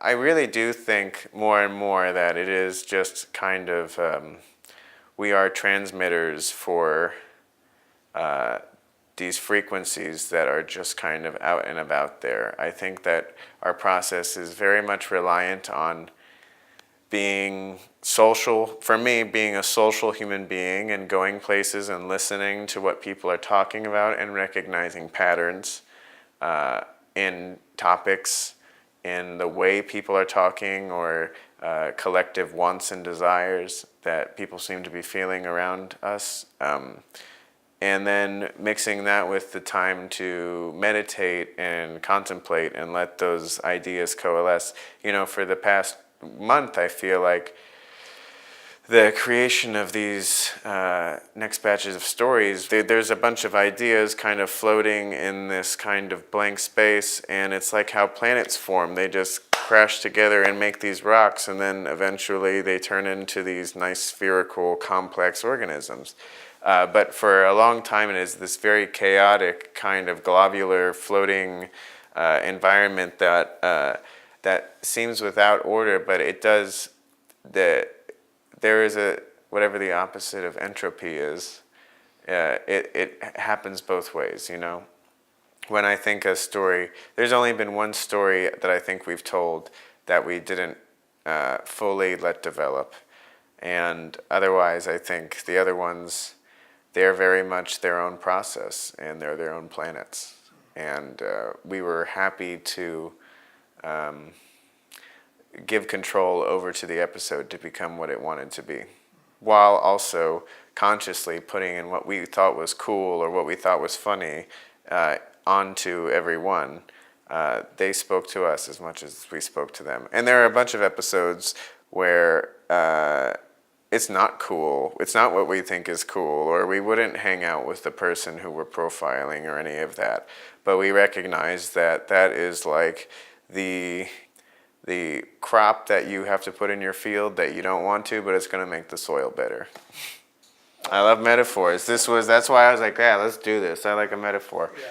I really do think more and more that it is just kind of we are transmitters for uh, these frequencies that are just kind of out and about there. I think that our process is very much reliant on being social, for me, being a social human being and going places and listening to what people are talking about and recognizing patterns in topics, in the way people are talking, or collective wants and desires that people seem to be feeling around us. And then mixing that with the time to meditate and contemplate and let those ideas coalesce. You know, for the past month, I feel like the creation of these next batches of stories, there's a bunch of ideas kind of floating in this kind of blank space, and it's like how planets form. They just crash together and make these rocks, and then eventually they turn into these nice spherical complex organisms. But for a long time, it is this very chaotic kind of globular floating environment that seems without order, but it does. There is a, whatever the opposite of entropy is. It happens both ways, you know. When I think a story, there's only been one story that I think we've told that we didn't fully let develop, and otherwise, I think the other ones, they're very much their own process, and they're their own planets. And we were happy to give control over to the episode to become what it wanted to be, while also consciously putting in what we thought was cool or what we thought was funny onto everyone. They spoke to us as much as we spoke to them. And there are a bunch of episodes where it's not cool, it's not what we think is cool, or we wouldn't hang out with the person who we're profiling or any of that. But we recognize that that is like the crop that you have to put in your field that you don't want to, but it's going to make the soil better. I love metaphors. That's why I was like, yeah, let's do this. I like a metaphor. Yeah.